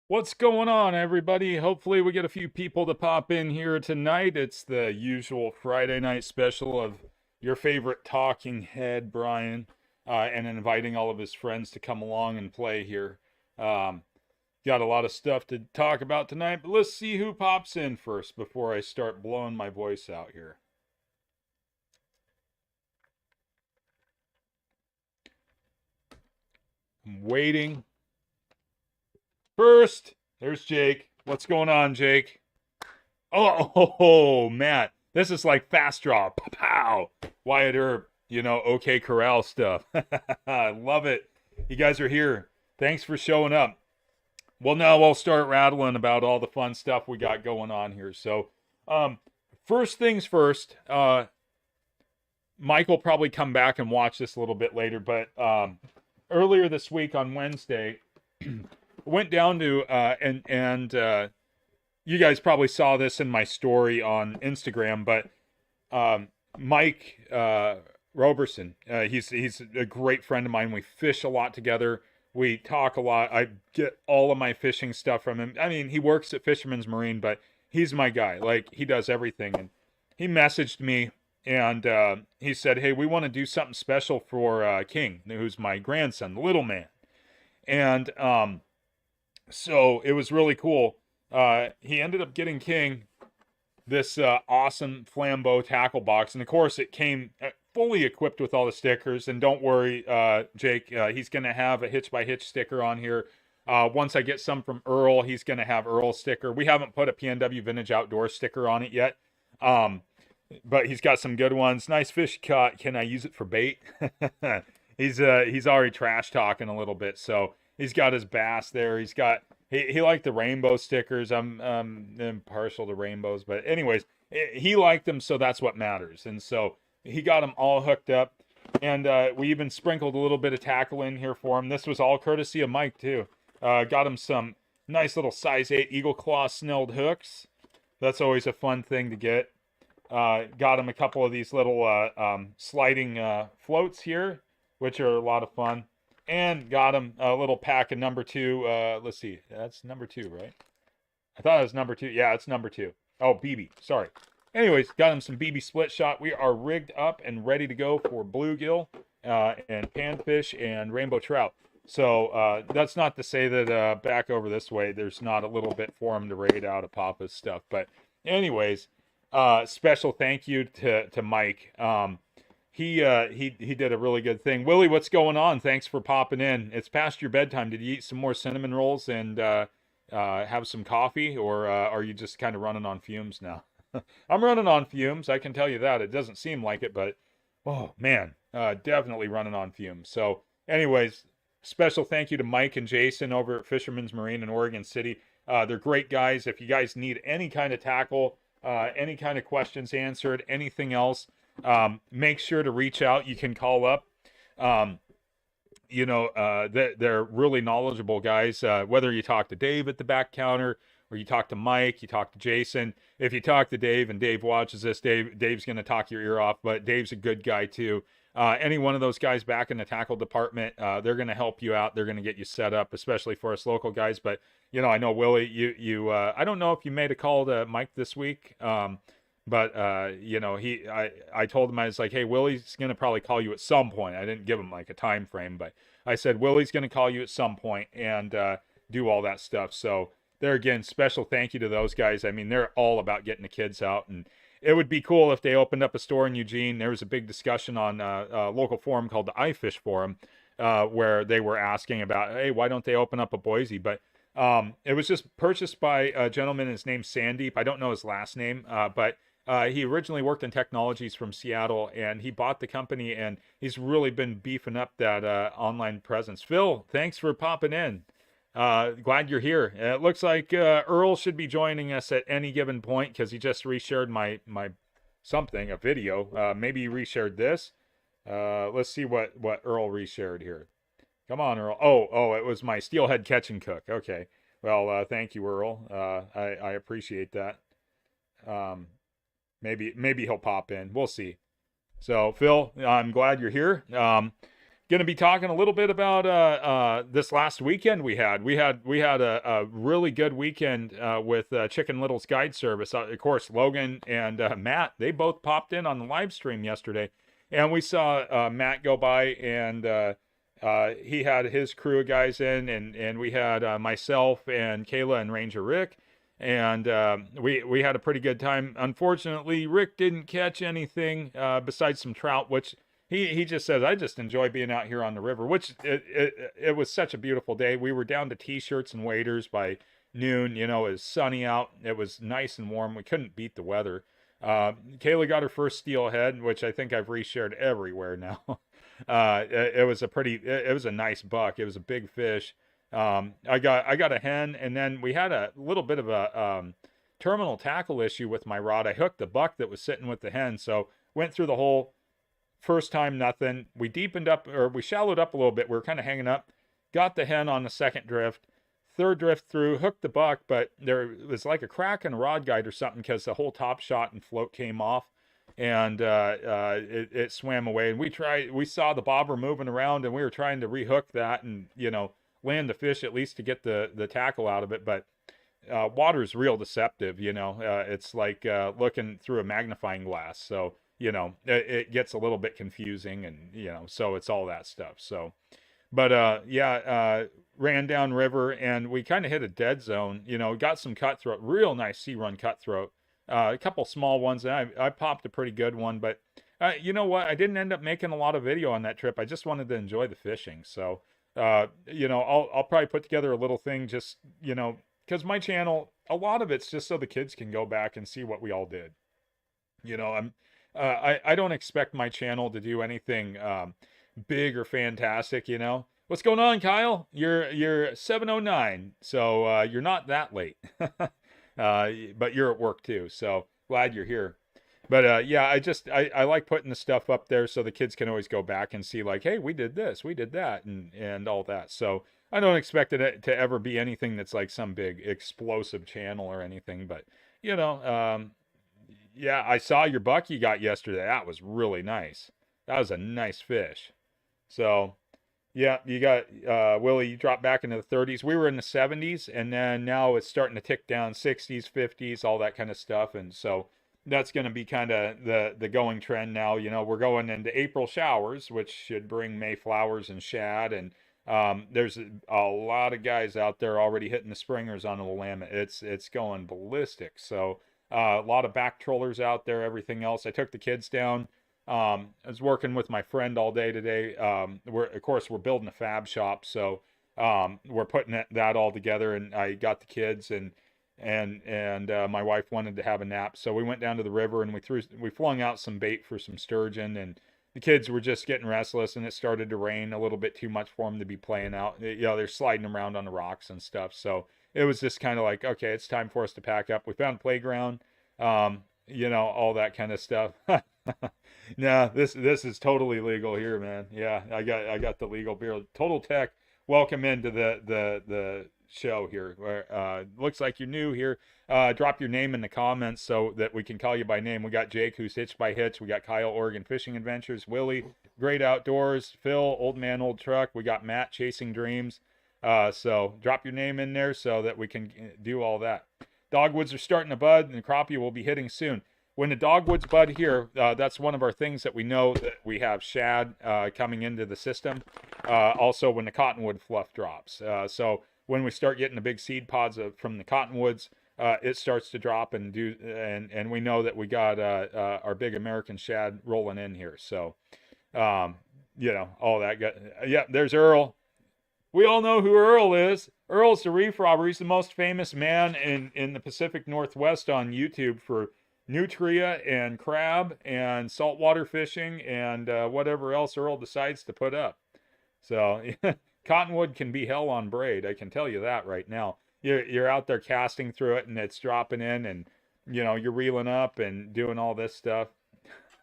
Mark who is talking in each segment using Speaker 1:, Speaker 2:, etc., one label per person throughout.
Speaker 1: What's going on, everybody? Hopefully, we get a few people to pop in here tonight. It's the usual Friday night special of your favorite talking head, Brian, and inviting all of his friends to come along and play here. Um, got a lot of stuff to talk about tonight, but let's see who pops in first before I start blowing my voice out here. I'm waiting. First, there's Jake. What's going on, Jake? Oh, Matt, this is like fast draw. Pow! Wyatt Earp, OK Corral stuff. I love it. You guys are here. Thanks for showing up. Well, now we'll start rattling about all the fun stuff we got going on here. So, um, first things first, Mike will probably come back and watch this a little bit later, but earlier this week on Wednesday, went down to you guys probably saw this in my story on Instagram, but Mike Roberson, he's a great friend of mine. We fish a lot together. We talk a lot. I get all of my fishing stuff from him. I mean, he works at Fisherman's Marine, but he's my guy. Like, he does everything. And he messaged me and he said, "Hey, we want to do something special for King, who's my grandson, the little man." And so it was really cool. He ended up getting King this awesome Flambeau tackle box, and of course it came fully equipped with all the stickers. And don't worry, Jake, he's going to have a hitch by hitch sticker on here. Once I get some from Earl, he's going to have Earl's sticker. We haven't put a PNW Vintage Outdoor sticker on it yet, but he's got some good ones. Nice fish caught. Can I use it for bait? He's already trash talking a little bit, so he's got his bass there. He liked the rainbow stickers. I'm impartial to rainbows, but anyways, he liked them, so that's what matters. And so he got them all hooked up, and we even sprinkled a little bit of tackle in here for him. This was all courtesy of Mike too. Got him some nice little size 8 Eagle Claw snelled hooks. That's always a fun thing to get. Got him a couple of these little sliding floats here, which are a lot of fun. And got him a little pack of number 2. Let's see. That's number 2, right? I thought it was number 2. Yeah, it's number 2. Oh, BB. Sorry. Anyways, got him some BB split shot. We are rigged up and ready to go for bluegill and panfish and rainbow trout. So that's not to say that back over this way, there's not a little bit for him to raid out of Papa's stuff. But anyways, special thank you to Mike. He did a really good thing. Willie, what's going on? Thanks for popping in. It's past your bedtime. Did you eat some more cinnamon rolls and have some coffee, or are you just kind of running on fumes now? I'm running on fumes. I can tell you that. It doesn't seem like it, but oh man, definitely running on fumes. So, anyways, special thank you to Mike and Jason over at Fisherman's Marine in Oregon City. They're great guys. If you guys need any kind of tackle, any kind of questions answered, anything else, make sure to reach out. You can call up. Um, they're really knowledgeable guys. Whether you talk to Dave at the back counter or you talk to Mike, you talk to Jason. If you talk to Dave and Dave watches this, Dave's going to talk your ear off, but Dave's a good guy too. Any one of those guys back in the tackle department, they're going to help you out. They're going to get you set up, especially for us local guys. But I know Willie, I don't know if you made a call to Mike this week. But I told him, I was like, hey, Willie's gonna probably call you at some point. I didn't give him like a time frame, but I said Willie's gonna call you at some point and do all that stuff. So there again, special thank you to those guys. I mean, they're all about getting the kids out, and it would be cool if they opened up a store in Eugene. There was a big discussion on a local forum called the iFish Forum, where they were asking about, hey, why don't they open up a Boise? But it was just purchased by a gentleman. His name's Sandeep. I don't know his last name, but he originally worked in technologies from Seattle, and he bought the company, and he's really been beefing up that online presence. Phil, thanks for popping in. Glad you're here. It looks like Earl should be joining us at any given point because he just reshared my something, a video. Maybe he reshared this. Let's see what Earl reshared here. Come on, Earl. Oh, it was my steelhead catch and cook. Okay. Well, thank you, Earl. I appreciate that. Um, maybe he'll pop in. We'll see. So, Phil, I'm glad you're here. going to be talking a little bit about this last weekend we had. We had a really good weekend with Chicken Little's Guide Service. Of course, Logan and Matt, they both popped in on the live stream yesterday, and we saw Matt go by, and he had his crew of guys in, and we had myself and Kayla and Ranger Rick, and we had a pretty good time. Unfortunately, Rick didn't catch anything besides some trout, which he just says, I just enjoy being out here on the river, which it was such a beautiful day. We were down to t-shirts and waders by noon. It was sunny out. It was nice and warm. We couldn't beat the weather. Kayla got her first steelhead, which I think I've reshared everywhere now. It was a nice buck. It was a big fish. I got a hen, and then we had a little bit of a terminal tackle issue with my rod. I hooked the buck that was sitting with the hen, so went through the hole. First time, nothing. We deepened up, or we shallowed up a little bit. We were kind of hanging up. Got the hen on the second drift. Third drift through, hooked the buck, but there was like a crack in a rod guide or something because the whole top shot and float came off, and it swam away. And we saw the bobber moving around, and we were trying to rehook that and, land the fish at least to get the tackle out of it. But water's real deceptive, it's like looking through a magnifying glass. So, it gets a little bit confusing, and, so it's all that stuff. So, but ran down river, and we kind of hit a dead zone, got some cutthroat, real nice sea run cutthroat, a couple small ones, and I popped a pretty good one. But you know what? I didn't end up making a lot of video on that trip. I just wanted to enjoy the fishing. So, I'll probably put together a little thing just, because my channel, a lot of it's just so the kids can go back and see what we all did. I don't expect my channel to do anything big or fantastic, What's going on, Kyle? You're 7:09, so you're not that late. But you're at work too, so glad you're here. But I like putting the stuff up there so the kids can always go back and see, like, hey, we did this, we did that, and all that. So I don't expect it to ever be anything that's like some big explosive channel or anything, but I saw your buck you got yesterday. That was really nice. That was a nice fish. So, yeah, you got, Willie, you dropped back into the 30s. We were in the 70s, and then now it's starting to tick down 60s, 50s, all that kind of stuff. And so that's going to be kind of the going trend now. We're going into April showers, which should bring May flowers and shad. And there's a lot of guys out there already hitting the springers on the Willamette. It's going ballistic. So, a lot of back trollers out there, everything else. I took the kids down. I was working with my friend all day today. We're building a fab shop, so we're putting that all together. And I got the kids, and my wife wanted to have a nap, so we went down to the river, and we flung out some bait for some sturgeon, and the kids were just getting restless, and it started to rain a little bit too much for them to be playing out. They're sliding around on the rocks and stuff, so it was just kind of like, okay, it's time for us to pack up. We found a playground, all that kind of stuff. Nah, this is totally legal here, man. Yeah, I got the legal beer. Total Tech, welcome into the show here. Where looks like you're new here. Drop your name in the comments so that we can call you by name. We got Jake, who's Hitched by Hitch. We got Kyle, Oregon Fishing Adventures. Willie, Great Outdoors. Phil, Old Man Old Truck. We got Matt, Chasing Dreams. So drop your name in there so that we can do all that. Dogwoods are starting to bud, and the crappie will be hitting soon. When the dogwoods bud here, that's one of our things that we know that we have shad coming into the system. Also, when the cottonwood fluff drops. So when we start getting the big seed pods from the cottonwoods, it starts to drop and we know that we got our big American shad rolling in here. So, all that. Yeah, there's Earl. We all know who Earl is. Earl's the reef robber. He's the most famous man in the Pacific Northwest on YouTube for nutria and crab and saltwater fishing and whatever else Earl decides to put up. So cottonwood can be hell on braid. I can tell you that right now. You're out there casting through it, and it's dropping in, and you're reeling up and doing all this stuff.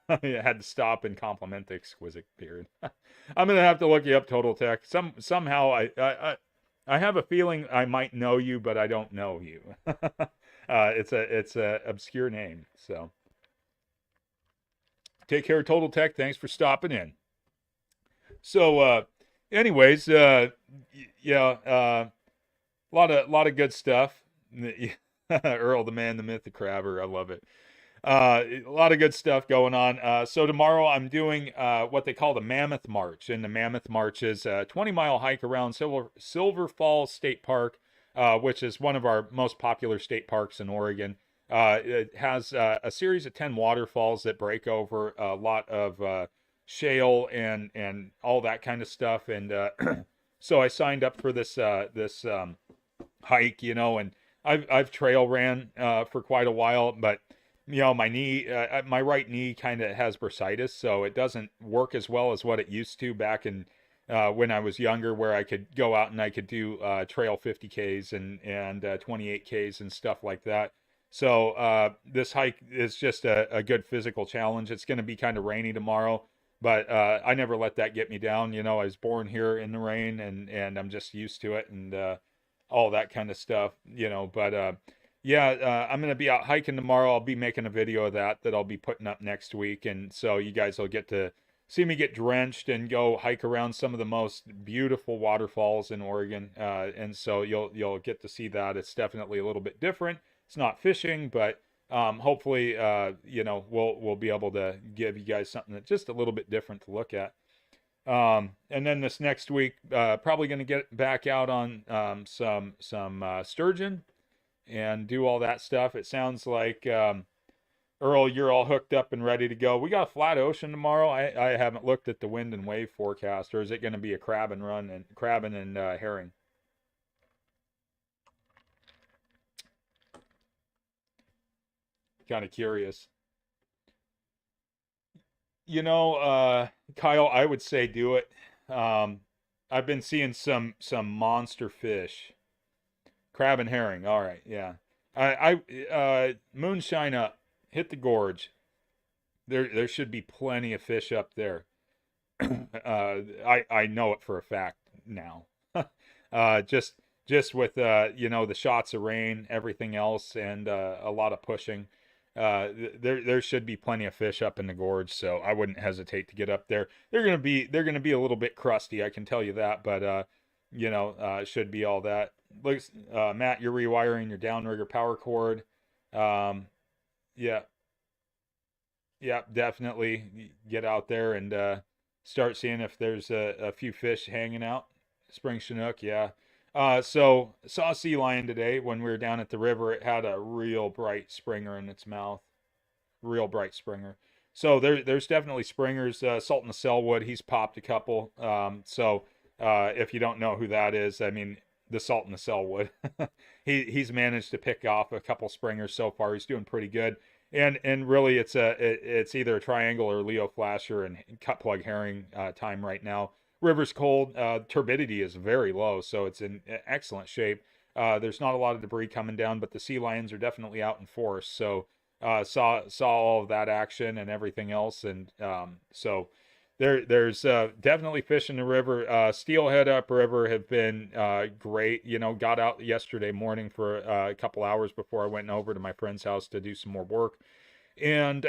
Speaker 1: I had to stop and compliment the exquisite beard. I'm gonna have to look you up, Total Tech. Somehow I have a feeling I might know you, but I don't know you. It's a obscure name. So take care, Total Tech. Thanks for stopping in. So, anyways, yeah, a lot of good stuff. Earl, the man, the myth, the crabber. I love it. A lot of good stuff going on. So tomorrow I'm doing what they call the Mammoth March, and the Mammoth March is a 20-mile hike around Silver Falls State Park, which is one of our most popular state parks in Oregon. It has a series of 10 waterfalls that break over a lot of shale and all that kind of stuff. And so I signed up for this hike, and I've trail ran for quite a while, but my knee, my right knee kind of has bursitis, so it doesn't work as well as what it used to back in when I was younger, where I could go out and I could do trail 50Ks and 28Ks and stuff like that. So this hike is just a good physical challenge. It's going to be kind of rainy tomorrow, but I never let that get me down. I was born here in the rain, and I'm just used to it, and all that kind of stuff. But yeah, I'm going to be out hiking tomorrow. I'll be making a video of that I'll be putting up next week. And so you guys will get to see me get drenched and go hike around some of the most beautiful waterfalls in Oregon. And so you'll get to see that. It's definitely a little bit different. It's not fishing, but hopefully, we'll be able to give you guys something that's just a little bit different to look at. And then this next week, probably going to get back out on some sturgeon and do all that stuff. It sounds like Earl, you're all hooked up and ready to go. We got a flat ocean tomorrow. I haven't looked at the wind and wave forecast, or is it going to be a crabbing and herring? Kind of curious. Kyle, I would say do it. Um, I've been seeing some monster fish. Crab and herring. All right, yeah. Moonshine up. Hit the gorge. There should be plenty of fish up there. I know it for a fact now. Just with the shots of rain, everything else, and a lot of pushing. There should be plenty of fish up in the gorge, so I wouldn't hesitate to get up there. They're gonna be a little bit crusty, I can tell you that, but it should be all that. Looks, Matt, you're rewiring your downrigger power cord. Um, yeah, yeah, definitely get out there and start seeing if there's a few fish hanging out. Spring Chinook, yeah. So saw a sea lion today when we were down at the river. It had a real bright springer in its mouth, real bright springer. So there's definitely springers. Sultan of Selwood, he's popped a couple. So if you don't know who that is, I mean the Sultan of Selwood, he's managed to pick off a couple springers so far. He's doing pretty good. And really, it's either a triangle or Leo flasher and cut plug herring time right now. River's cold. Turbidity is very low, so it's in excellent shape. There's not a lot of debris coming down, but the sea lions are definitely out in force. So saw all of that action and everything else, and so there's definitely fish in the river. Steelhead upriver have been great. Got out yesterday morning for a couple hours before I went over to my friend's house to do some more work, and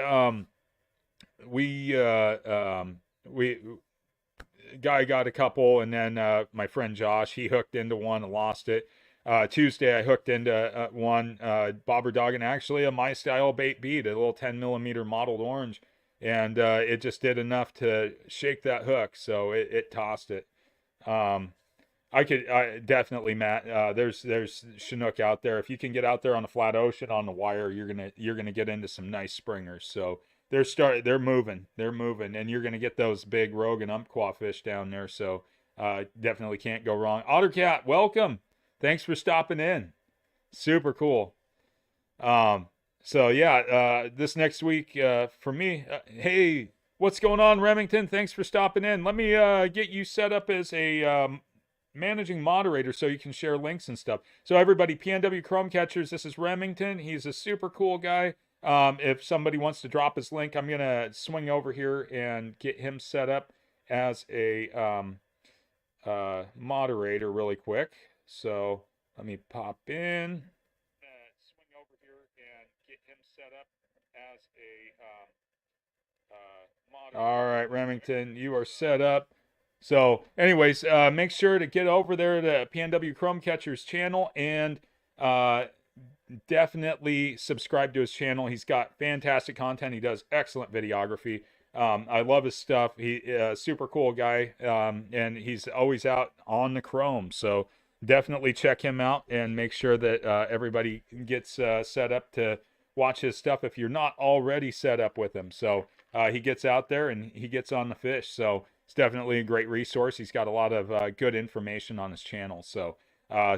Speaker 1: we guy got a couple, and then my friend Josh, he hooked into one and lost it. Tuesday I hooked into one bobber dog, and actually a my style bait bead, a little 10 millimeter mottled orange, and it just did enough to shake that hook, so it tossed it. Um, I definitely, Matt. There's Chinook out there. If you can get out there on the flat ocean on the wire, you're gonna get into some nice springers. So they're moving, and you're gonna get those big Rogue and Umpqua fish down there. So definitely can't go wrong. Ottercat, welcome. Thanks for stopping in. Super cool. Um, so yeah, this next week for me, hey, what's going on, Remington? Thanks for stopping in. Let me get you set up as a managing moderator so you can share links and stuff. So everybody, PNW Chrome Catchers, this is Remington. He's a super cool guy. If somebody wants to drop his link, I'm gonna swing over here and get him set up as a moderator really quick. So let me pop in. Swing over here and get him set up as a moderator. All right, Remington, you are set up. So, anyways, make sure to get over there to PNW Chrome Catcher's channel and definitely subscribe to his channel. He's got fantastic content. He does excellent videography. I love his stuff. He super cool guy, and he's always out on the chrome. So definitely check him out and make sure that everybody gets set up to watch his stuff if you're not already set up with him. So he gets out there and he gets on the fish. So it's definitely a great resource. He's got a lot of good information on his channel. So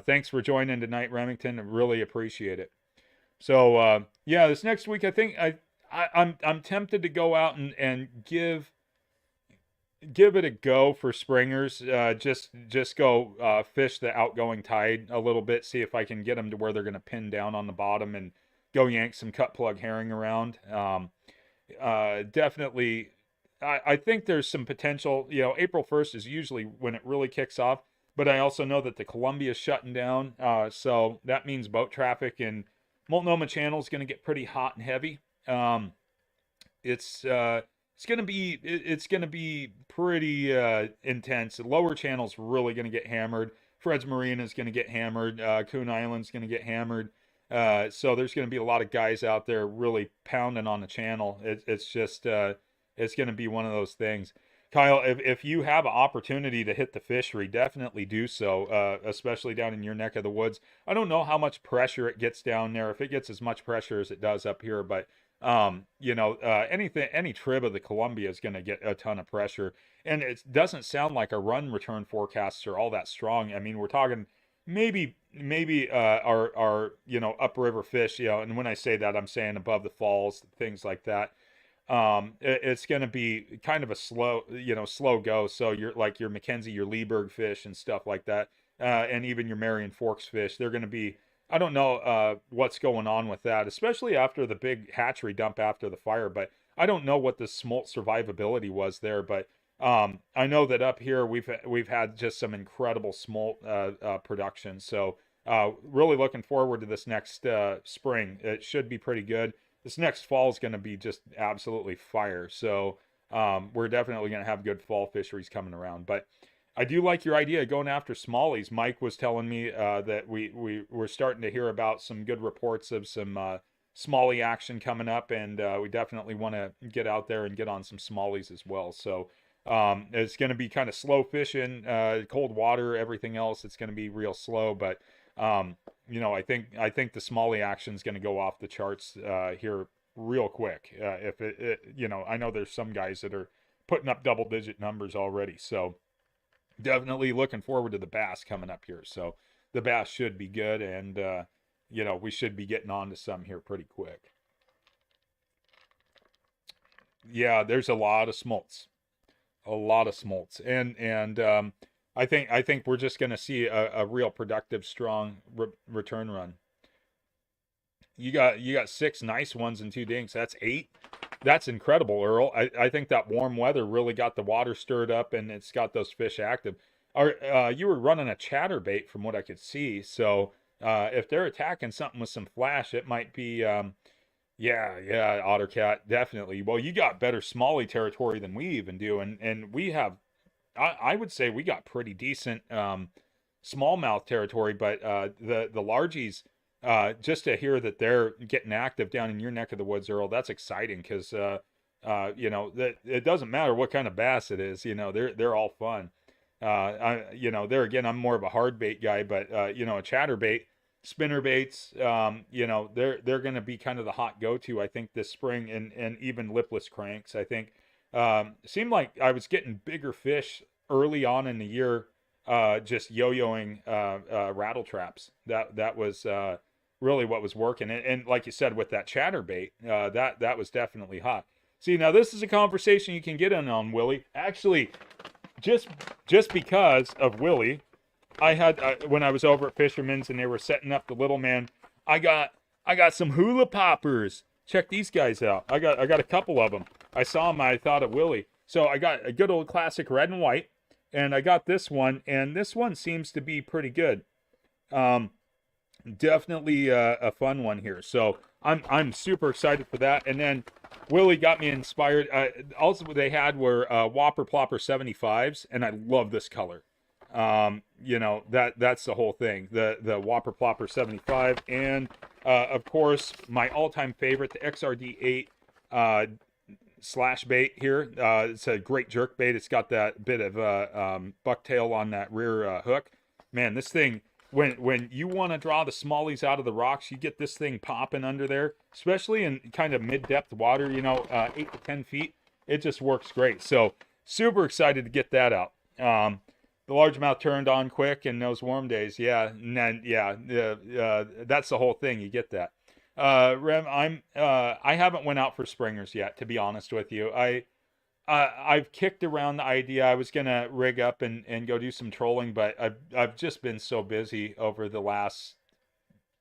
Speaker 1: thanks for joining tonight, Remington. I really appreciate it. So yeah, this next week I think I'm tempted to go out and give it a go for springers. Just go fish the outgoing tide a little bit, see if I can get them to where they're going to pin down on the bottom and go yank some cut plug herring around. Definitely, I think there's some potential. You know, April 1st is usually when it really kicks off, but I also know that the Columbia is shutting down, so that means boat traffic in Multnomah Channel is going to get pretty hot and heavy. It's going to be pretty intense. The lower channel's really going to get hammered. Fred's Marina is going to get hammered. Coon Island's going to get hammered. So there's going to be a lot of guys out there really pounding on the channel. It's just it's going to be one of those things. Kyle, if you have an opportunity to hit the fishery, definitely do so, especially down in your neck of the woods. I don't know how much pressure it gets down there, if it gets as much pressure as it does up here, but you know, any trib of the Columbia is going to get a ton of pressure. And it doesn't sound like our run return forecasts are all that strong. I mean, we're talking maybe our you know, upriver fish, you know, and when I say that, I'm saying above the falls, things like that. It's going to be kind of a slow go. So you're like your Mackenzie, your Leeberg fish and stuff like that. And even your Marion Forks fish, they're going to be, I don't know what's going on with that, especially after the big hatchery dump after the fire, but I don't know what the smolt survivability was there, but I know that up here we've had just some incredible smolt production. So really looking forward to this next spring. It should be pretty good. This next fall is going to be just absolutely fire. So we're definitely going to have good fall fisheries coming around. But I do like your idea of going after smallies. Mike was telling me that we're starting to hear about some good reports of some smallie action coming up, and we definitely want to get out there and get on some smallies as well. So it's going to be kind of slow fishing, cold water, everything else. It's going to be real slow, but you know, I think the smallie action is going to go off the charts here real quick. If it, you know, I know there's some guys that are putting up double-digit numbers already, so definitely looking forward to the bass coming up here. So the bass should be good, and you know, we should be getting on to some here pretty quick. Yeah, there's a lot of smolts, and I think we're just going to see a real productive, strong return run. You got 6 nice ones and 2 dinks. That's 8. That's incredible, Earl. I think that warm weather really got the water stirred up, and it's got those fish active. You were running a chatterbait from what I could see. So if they're attacking something with some flash, it might be yeah, Ottercat, definitely. Well, you got better smallie territory than we even do, and we have, I would say we got pretty decent smallmouth territory, but the largies, just to hear that they're getting active down in your neck of the woods, Earl, that's exciting because you know, that it doesn't matter what kind of bass it is, you know, they're all fun. You know, there again, I'm more of a hard bait guy, but you know, a chatterbait, spinner baits, you know, they're going to be kind of the hot go-to, I think, this spring, and even lipless cranks. I think seemed like I was getting bigger fish early on in the year, just yo-yoing rattle traps. That was really what was working, and like you said with that chatterbait, that was definitely hot. See, now this is a conversation you can get in on, Willie. Actually, just because of Willie, I had when I was over at Fisherman's and they were setting up the little man, I got some hula poppers. Check these guys out. I got a couple of them. I saw them, I thought of Willie. So I got a good old classic red and white, and I got this one, and this one seems to be pretty good. Definitely a fun one here. So I'm super excited for that. And then Willie got me inspired. Also, what they had were Whopper Plopper 75s, and I love this color. You know, that's the whole thing. The Whopper Plopper 75, and of course my all-time favorite, the XRD8 slash bait here. It's a great jerk bait. It's got that bit of bucktail on that rear hook. Man, this thing, when you want to draw the smallies out of the rocks, you get this thing popping under there, especially in kind of mid-depth water, you know, 8 to 10 feet. It just works great. So super excited to get that out. The largemouth turned on quick in those warm days. Yeah, and then, yeah, that's the whole thing. You get that. Rem, I haven't went out for springers yet, to be honest with you. I've kicked around the idea. I was gonna rig up and go do some trolling, but I've just been so busy over the last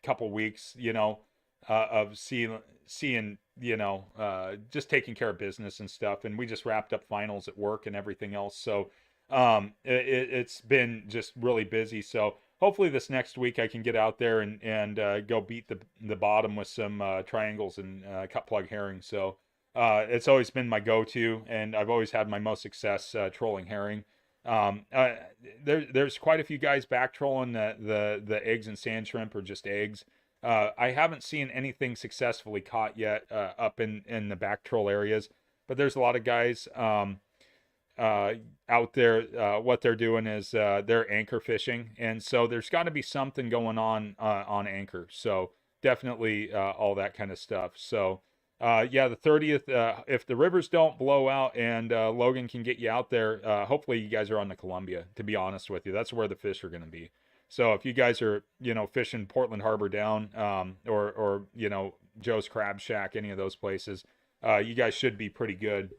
Speaker 1: couple weeks, you know, of seeing, you know, just taking care of business and stuff. And we just wrapped up finals at work and everything else. So it's been just really busy. So hopefully this next week I can get out there and go beat the bottom with some triangles and cut plug herring. So it's always been my go-to, and I've always had my most success trolling herring. There's quite a few guys back trolling the eggs and sand shrimp, or just eggs. I haven't seen anything successfully caught yet up in the back troll areas, but there's a lot of guys out there. What they're doing is they're anchor fishing, and so there's got to be something going on anchor. So definitely all that kind of stuff. So yeah, the 30th, if the rivers don't blow out and Logan can get you out there, hopefully you guys are on the Columbia, to be honest with you. That's where the fish are going to be. So if you guys are, you know, fishing Portland Harbor down, or you know, Joe's Crab Shack, any of those places, you guys should be pretty good.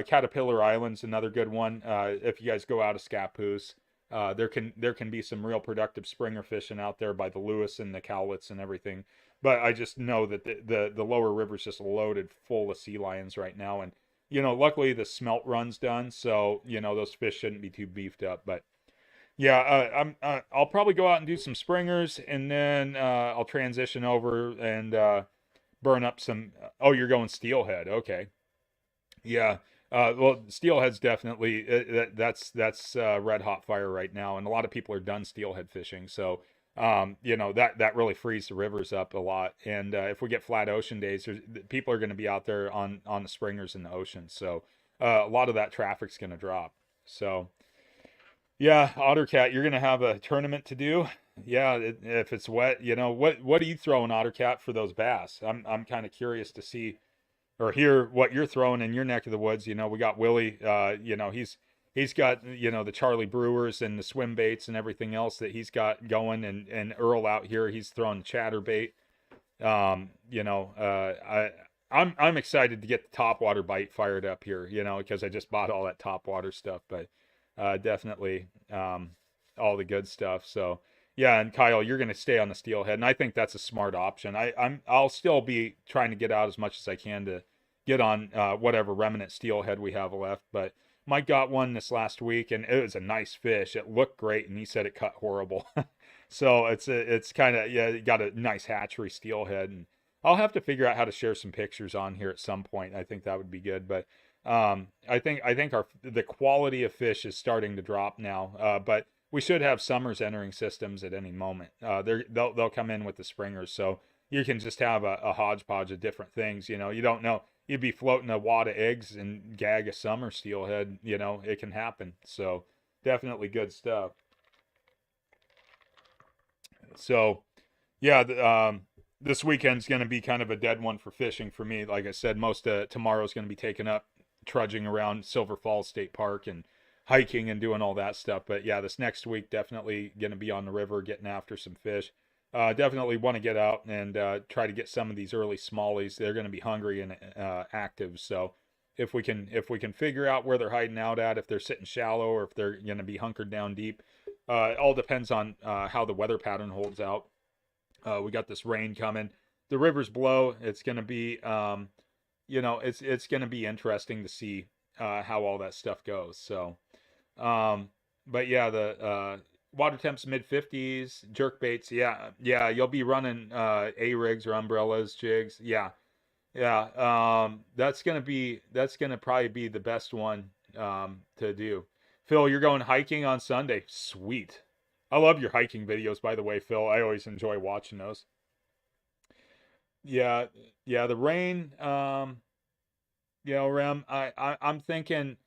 Speaker 1: Caterpillar Island's another good one. If you guys go out of Scappoose, there can be some real productive springer fishing out there by the Lewis and the Cowlitz and everything. But I just know that the lower river's just loaded full of sea lions right now, and you know, luckily the smelt run's done, so you know those fish shouldn't be too beefed up. But yeah, I'll probably go out and do some springers, and then I'll transition over and burn up some. Oh, you're going steelhead? Okay, yeah. Well, steelhead's definitely that's red hot fire right now, and a lot of people are done steelhead fishing. So you know, that really frees the rivers up a lot. And if we get flat ocean days, people are going to be out there on the springers in the ocean. So a lot of that traffic's going to drop. So yeah, Ottercat, you're going to have a tournament to do. Yeah, if it's wet, you know, what are you throwing, Ottercat, for those bass? I'm kind of curious to see or hear what you're throwing in your neck of the woods. You know, we got Willie. You know, he's got, you know, the Charlie Brewers and the swim baits and everything else that he's got going, and Earl out here, he's throwing chatterbait. You know, I'm excited to get the topwater bite fired up here, you know, because I just bought all that topwater stuff, but definitely all the good stuff. So yeah, and Kyle, you're going to stay on the steelhead, and I think that's a smart option. I'll still be trying to get out as much as I can to get on whatever remnant steelhead we have left. But Mike got one this last week, and it was a nice fish. It looked great, and he said it cut horrible. So it's kind of, yeah, it got a nice hatchery steelhead, and I'll have to figure out how to share some pictures on here at some point. I think that would be good. But I think the quality of fish is starting to drop now. But we should have summers entering systems at any moment. They'll come in with the springers, so you can just have a hodgepodge of different things. You know, you don't know. You'd be floating a wad of eggs and gag a summer steelhead. You know, it can happen. So definitely good stuff. So yeah, this weekend's going to be kind of a dead one for fishing for me. Like I said, most of tomorrow's going to be taken up trudging around Silver Falls State Park and hiking and doing all that stuff. But yeah, this next week definitely going to be on the river getting after some fish. Definitely want to get out and try to get some of these early smallies. They're going to be hungry and active. So if we can figure out where they're hiding out at, if they're sitting shallow or if they're going to be hunkered down deep, it all depends on how the weather pattern holds out. We got this rain coming. The rivers blow. It's going to be, you know, it's going to be interesting to see how all that stuff goes. So, but yeah, water temps mid 50s, jerk baits. Yeah, yeah, you'll be running A rigs or umbrellas, jigs. Yeah, yeah. That's gonna probably be the best one to do. Phil, you're going hiking on Sunday. Sweet. I love your hiking videos, by the way, Phil. I always enjoy watching those. Yeah, yeah. The rain. Rem. I'm thinking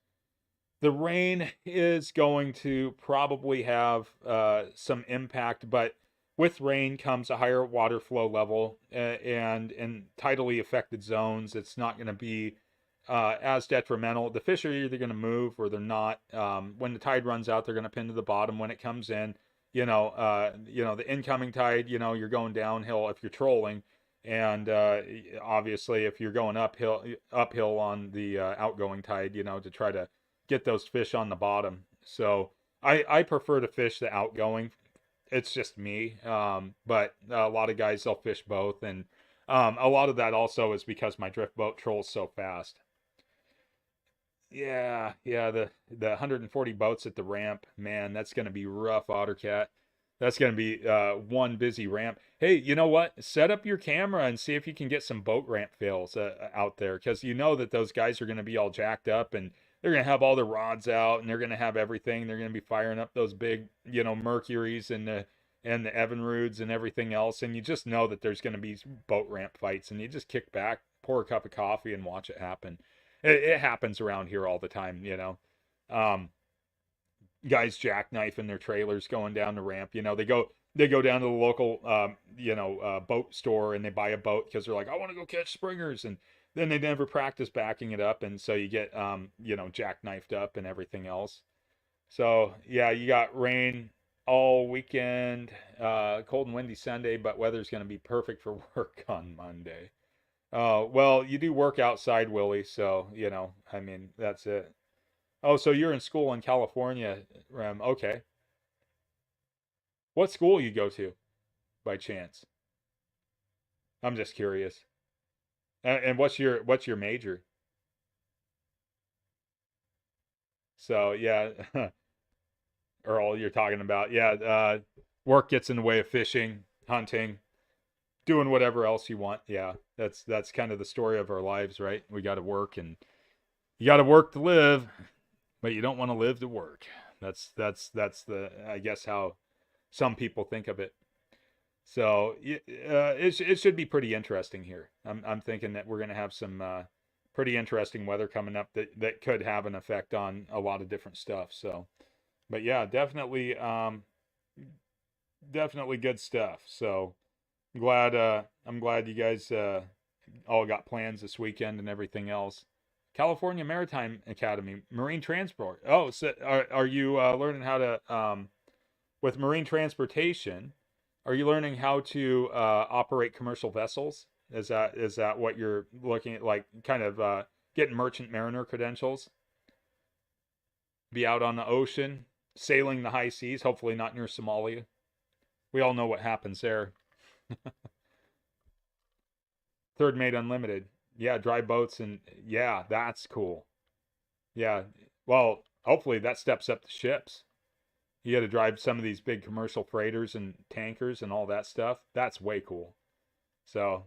Speaker 1: the rain is going to probably have some impact, but with rain comes a higher water flow level, and in tidally affected zones, it's not going to be as detrimental. The fish are either going to move or they're not. When the tide runs out, they're going to pin to the bottom. When it comes in, the incoming tide, you're going downhill if you're trolling, and obviously if you're going uphill on the outgoing tide, to try to get those fish on the bottom. So I prefer to fish the outgoing. It's just me, but a lot of guys they'll fish both, and a lot of that also is because my drift boat trolls so fast. Yeah, yeah, the 140 boats at the ramp, man, that's gonna be rough, Ottercat. That's gonna be one busy ramp. Hey, you know what? Set up your camera and see if you can get some boat ramp fails out there, because you know that those guys are gonna be all jacked up and they're gonna have all the rods out and they're gonna have everything. They're gonna be firing up those big, Mercuries and the Evinrudes and everything else, and you just know that there's gonna be boat ramp fights, and you just kick back, pour a cup of coffee, and watch it happen. It happens around here all the time. Um, Guys jackknifing their trailers going down the ramp. They go down to the local boat store and they buy a boat because they're like, I want to go catch springers, and then they never practice backing it up, and so you get jackknifed up and everything else. So yeah, you got rain all weekend, cold and windy Sunday, but weather's going to be perfect for work on Monday. Well, you do work outside, Willie, so, I mean, that's it. Oh, so you're in school in California, Rem. Okay. What school you go to by chance? I'm just curious. And what's your major? So, yeah, Earl, you're talking about. Yeah, work gets in the way of fishing, hunting, doing whatever else you want. Yeah, that's kind of the story of our lives, right? We got to work, and you got to work to live, but you don't want to live to work. That's the, I guess, how some people think of it. So it should be pretty interesting here. I'm thinking that we're going to have some pretty interesting weather coming up that could have an effect on a lot of different stuff. So, but yeah, definitely good stuff. So I'm glad you guys all got plans this weekend and everything else. California Maritime Academy, marine transport. Oh, so are you learning how to with marine transportation? Are you learning how to operate commercial vessels? Is that what you're looking at? Like kind of getting merchant mariner credentials, be out on the ocean, sailing the high seas. Hopefully not near Somalia. We all know what happens there. Third Mate Unlimited. Yeah, dry boats, and yeah, that's cool. Yeah. Well, hopefully that steps up the ships. You got to drive some of these big commercial freighters and tankers and all that stuff. That's way cool. So,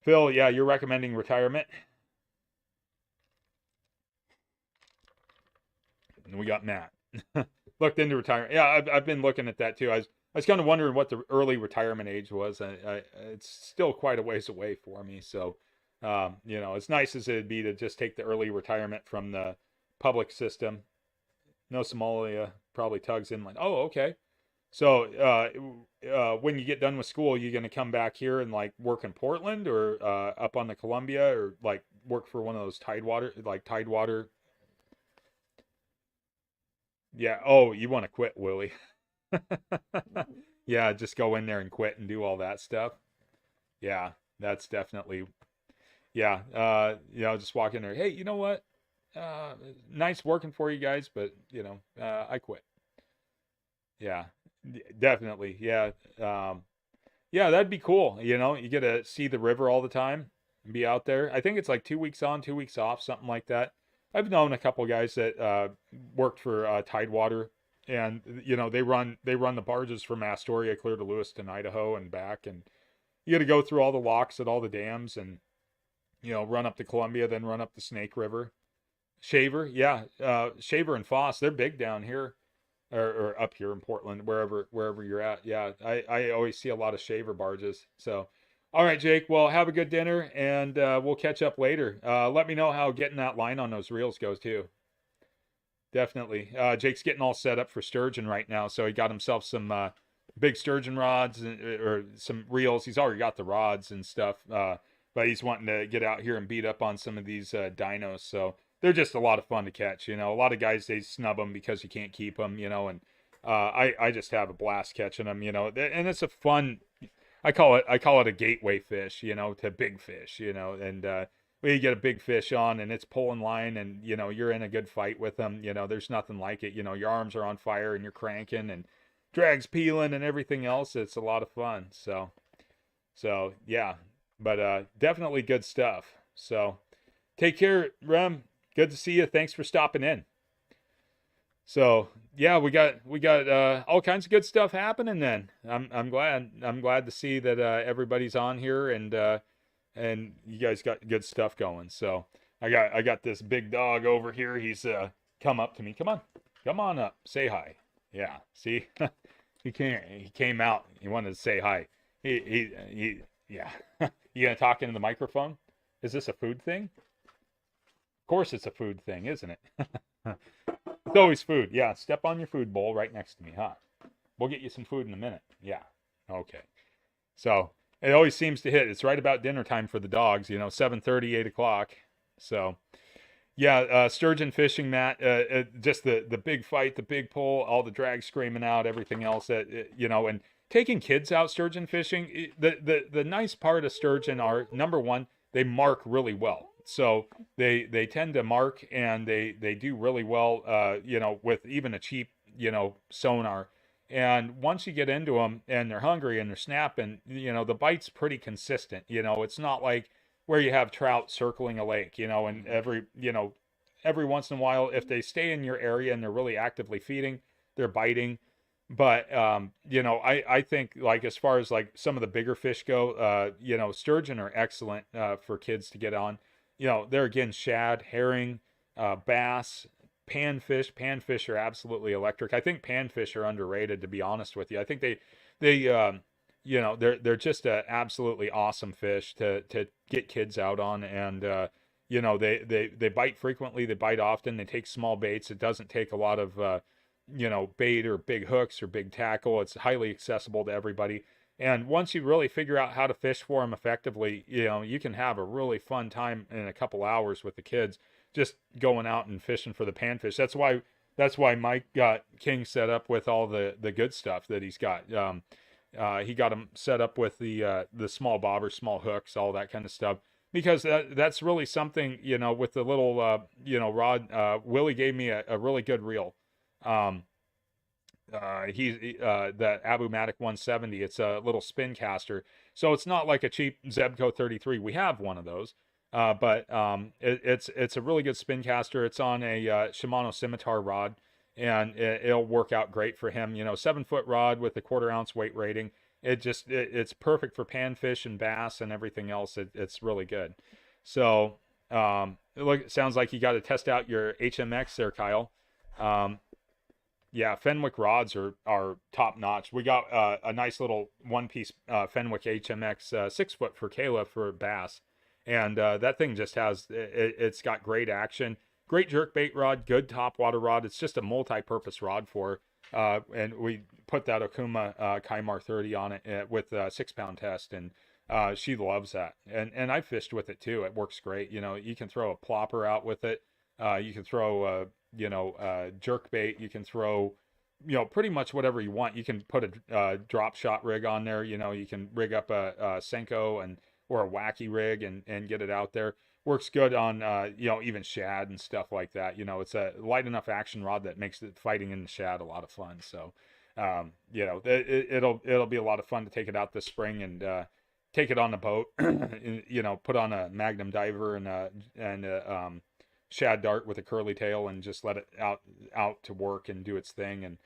Speaker 1: Phil, yeah, you're recommending retirement. And we got Matt. Looked into retirement. Yeah, I've been looking at that too. I was kind of wondering what the early retirement age was. It's still quite a ways away for me. So, as nice as it'd be to just take the early retirement from the public system. No, Somalia probably tugs in like, oh, okay. So, when you get done with school, you gonna come back here and like work in Portland or up on the Columbia, or like work for one of those Tidewater. Yeah. Oh, you want to quit, Willie? Yeah, just go in there and quit and do all that stuff. Yeah, that's definitely, yeah. Just walk in there. Hey, you know what? Nice working for you guys, but I quit. Yeah, definitely. Yeah. Yeah, that'd be cool. You get to see the river all the time and be out there. I think it's like 2 weeks on, 2 weeks off, something like that. I've known a couple guys that worked for Tidewater and they run the barges from Astoria clear to Lewiston, Idaho, and back, and you got to go through all the locks at all the dams, and run up to Columbia, then run up the Snake River. Shaver, yeah, Shaver and Foss, they're big down here, or up here in Portland, wherever you're at. Yeah, I always see a lot of Shaver barges. So, all right, Jake. Well, have a good dinner, and we'll catch up later. Let me know how getting that line on those reels goes too. Definitely. Jake's getting all set up for sturgeon right now, so he got himself some big sturgeon rods or some reels. He's already got the rods and stuff, but he's wanting to get out here and beat up on some of these dinos. So they're just a lot of fun to catch. A lot of guys, they snub them because you can't keep them. And I just have a blast catching them. And it's a fun. I call it a gateway fish. To big fish. And when you get a big fish on and it's pulling line and you're in a good fight with them, there's nothing like it. Your arms are on fire and you're cranking and drag's peeling and everything else. It's a lot of fun. So yeah, but definitely good stuff. So take care, Rem. Good to see you. Thanks for stopping in. So yeah, we got all kinds of good stuff happening. Then I'm glad to see that everybody's on here and you guys got good stuff going. So I got this big dog over here. He's come up to me. Come on up. Say hi. Yeah. See, he came out. He wanted to say hi. He yeah. You gonna talk into the microphone? Is this a food thing? Of course it's a food thing, isn't it? It's always food. Yeah. Step on your food bowl right next to me, huh? We'll get you some food in a minute. Yeah. Okay. So it always seems to hit. It's right about dinner time for the dogs, 7:30, 8 o'clock. So, yeah, sturgeon fishing, Matt, just the big fight, the big pull, all the drag screaming out, everything else, and taking kids out sturgeon fishing. The nice part of sturgeon are, number one, they mark really well. So they tend to mark and they do really well, with even a cheap, sonar. And once you get into them and they're hungry and they're snapping, the bite's pretty consistent. It's not like where you have trout circling a lake, and every once in a while, if they stay in your area and they're really actively feeding, they're biting. But, I think like, as far as like some of the bigger fish go, sturgeon are excellent, for kids to get on. They're again, shad, herring, bass, panfish. Panfish are absolutely electric. I think panfish are underrated, to be honest with you. I think they're just a absolutely awesome fish to get kids out on. And they bite frequently, they bite often, they take small baits. It doesn't take a lot of bait or big hooks or big tackle. It's highly accessible to everybody. And once you really figure out how to fish for them effectively, you can have a really fun time in a couple hours with the kids, just going out and fishing for the panfish. That's why Mike got King set up with all the good stuff that he's got. He got him set up with the small bobbers, small hooks, all that kind of stuff, because that's really something, with the little rod. Willie gave me a really good reel. The Abumatic 170. It's a little spin caster, so it's not like a cheap Zebco 33. We have one of those. But it's a really good spin caster. It's on a Shimano Scimitar rod, and it'll work out great for him. 7-foot rod with a 1/4 ounce weight rating. It's perfect for panfish and bass and everything else. It's really good. So it sounds like you got to test out your HMX there, Kyle. Yeah, Fenwick rods are top notch. We got a nice little one-piece Fenwick HMX 6-foot for Kayla for bass. And that thing just it's got great action, great jerkbait rod, good top water rod. It's just a multi-purpose rod for and we put that Okuma Kaimar 30 on it with a 6-pound test, and she loves that. And I fished with it too. It works great. You can throw a plopper out with it. You can throw jerkbait. You can throw pretty much whatever you want. You can put a drop shot rig on there. You can rig up a Senko or a wacky rig and get it out there. Works good on even shad and stuff like that. It's a light enough action rod that makes the fighting in the shad a lot of fun. So it'll be a lot of fun to take it out this spring and take it on the boat. Put on a Magnum diver and a shad dart with a curly tail and just let it out to work and do its thing. And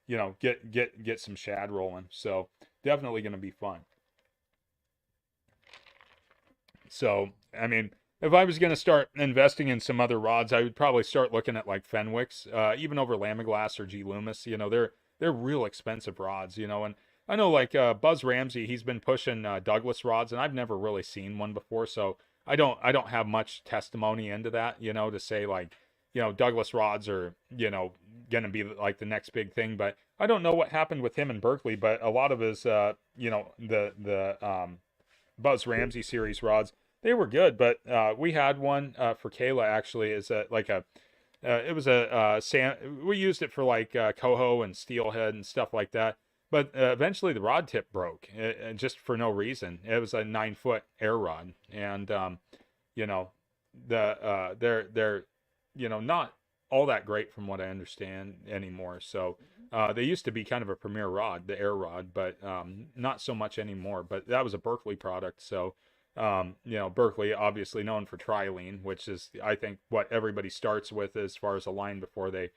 Speaker 1: get some shad rolling. So definitely going to be fun. So, I mean, if I was going to start investing in some other rods, I would probably start looking at like Fenwicks, even over Lamiglass or G Loomis. They're real expensive rods. And I know like Buzz Ramsey, he's been pushing Douglas rods, and I've never really seen one before, so I don't have much testimony into that. To say like, Douglas rods are going to be like the next big thing, but I don't know what happened with him in Berkeley, but a lot of his the Buzz Ramsey series rods. They were good, but we had one for Kayla actually. Is a like a it was a we used it for like coho and steelhead and stuff like that. But eventually the rod tip broke just for no reason. It was a 9-foot air rod, and you know they're not all that great from what I understand anymore. So they used to be kind of a premier rod, the air rod, but not so much anymore. But that was a Berkeley product, so Berkeley obviously known for trilene, which is I think what everybody starts with as far as a line before they,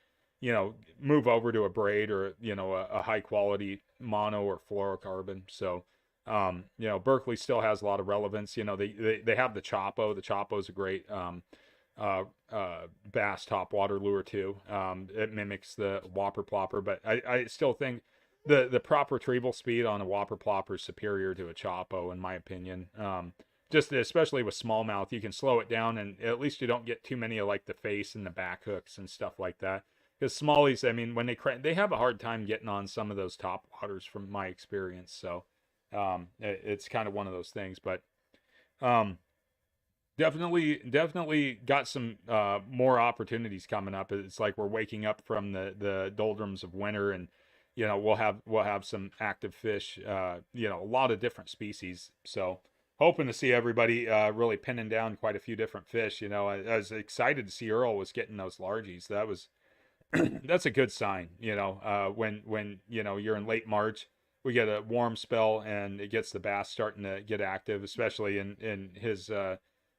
Speaker 1: move over to a braid or a high quality mono or fluorocarbon. So Berkeley still has a lot of relevance. They have the Chapo. The Chapo is a great bass top water lure too. It mimics the Whopper Plopper, but I still think the prop retrieval speed on a Whopper Plopper is superior to a Chapo in my opinion. Just especially with smallmouth, you can slow it down, and at least you don't get too many of like the face and the back hooks and stuff like that. Because smallies, I mean, when they have a hard time getting on some of those top waters from my experience. So it's kind of one of those things, but um, definitely got some more opportunities coming up. It's like we're waking up from the doldrums of winter, and we'll have some active fish. A lot of different species. So hoping to see everybody really pinning down quite a few different fish. I was excited to see Earl was getting those largies. That was that's a good sign. When you're in late March, we get a warm spell and it gets the bass starting to get active, especially in his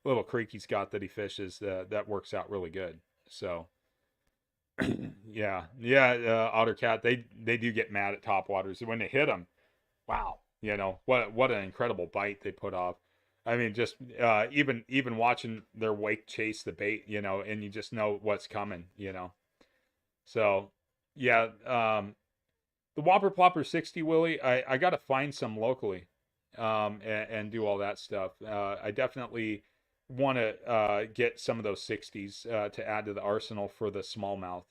Speaker 1: little creek he's got that he fishes. That works out really good. So yeah, Otter Cat, they do get mad at topwaters when they hit them. Wow, what an incredible bite they put off. I mean, just even watching their wake chase the bait, and you just know what's coming. So yeah, the Whopper Plopper 60, Willie, I got to find some locally, and do all that stuff. I definitely want to get some of those 60s to add to the arsenal for the smallmouth,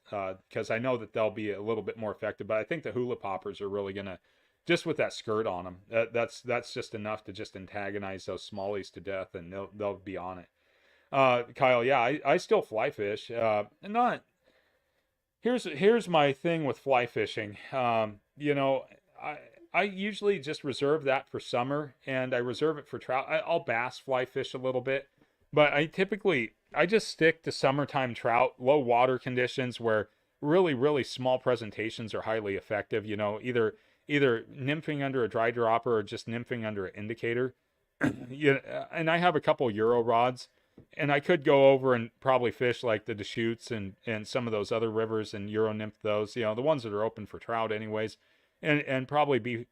Speaker 1: because I know that they'll be a little bit more effective. But I think the hula poppers are really gonna, just with that skirt on them, that's just enough to just antagonize those smallies to death, and they'll be on it. Kyle, yeah, I still fly fish. Not here's my thing with fly fishing. I usually just reserve that for summer, and I reserve it for trout. I'll bass fly fish a little bit, but I just stick to summertime trout, low water conditions where really really small presentations are highly effective. Either nymphing under a dry dropper or just nymphing under an indicator. And I have a couple Euro rods, and I could go over and probably fish like the Deschutes and some of those other rivers and Euro nymph those, the ones that are open for trout anyways, and probably be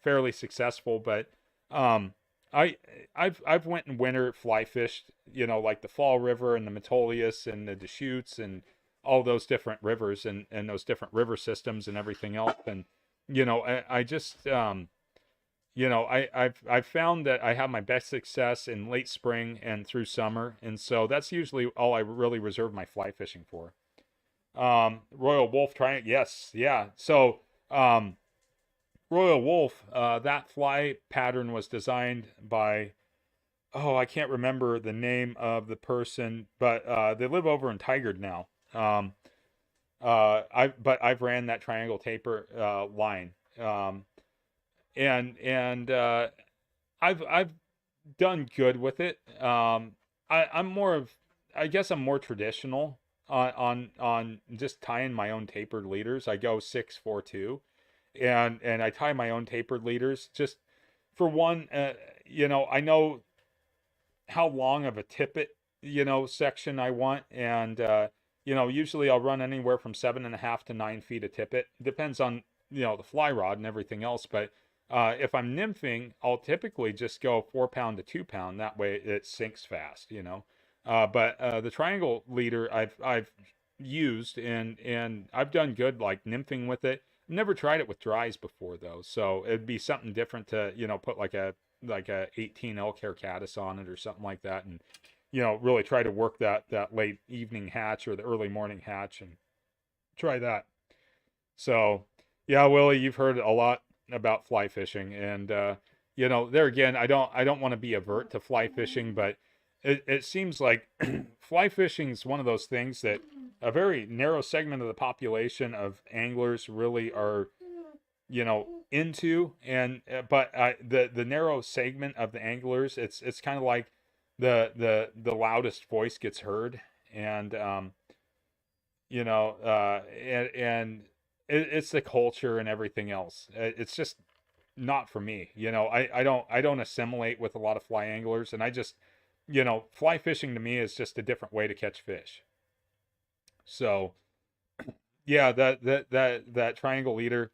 Speaker 1: fairly successful. But I've went and winter fly fished, like the Fall River and the Metolius and the Deschutes and all those different rivers and those different river systems and everything else. And I just I've found that I have my best success in late spring and through summer, and so that's usually all I really reserve my fly fishing for. Royal Wolf Triangle, yes, yeah. So Royal Wolf, that fly pattern was designed by, oh, I can't remember the name of the person, but they live over in Tigard now. I've ran that triangle taper line. And I've done good with it. I'm more of, I guess I'm more traditional on just tying my own tapered leaders. I go 6-4-2, and I tie my own tapered leaders just for one. I know how long of a tippet section I want, and usually I'll run anywhere from 7.5 to 9 feet of tippet. Depends on the fly rod and everything else. But if I'm nymphing, I'll typically just go 4 pound to 2 pound. That way it sinks fast. But the triangle leader I've used, and I've done good like nymphing with it. I've never tried it with dries before though, so it'd be something different to put like a 18 elk hair caddis on it or something like that, and really try to work that late evening hatch or the early morning hatch and try that. So yeah, Willie, you've heard a lot about fly fishing, and there again, I don't want to be avert to fly fishing, but it seems like fly fishing is one of those things that a very narrow segment of the population of anglers really are into. And but the narrow segment of the anglers, it's kind of like the loudest voice gets heard. And and it's the culture and everything else. It's just not for me. I don't assimilate with a lot of fly anglers, and I just fly fishing to me is just a different way to catch fish. So yeah, that triangle leader,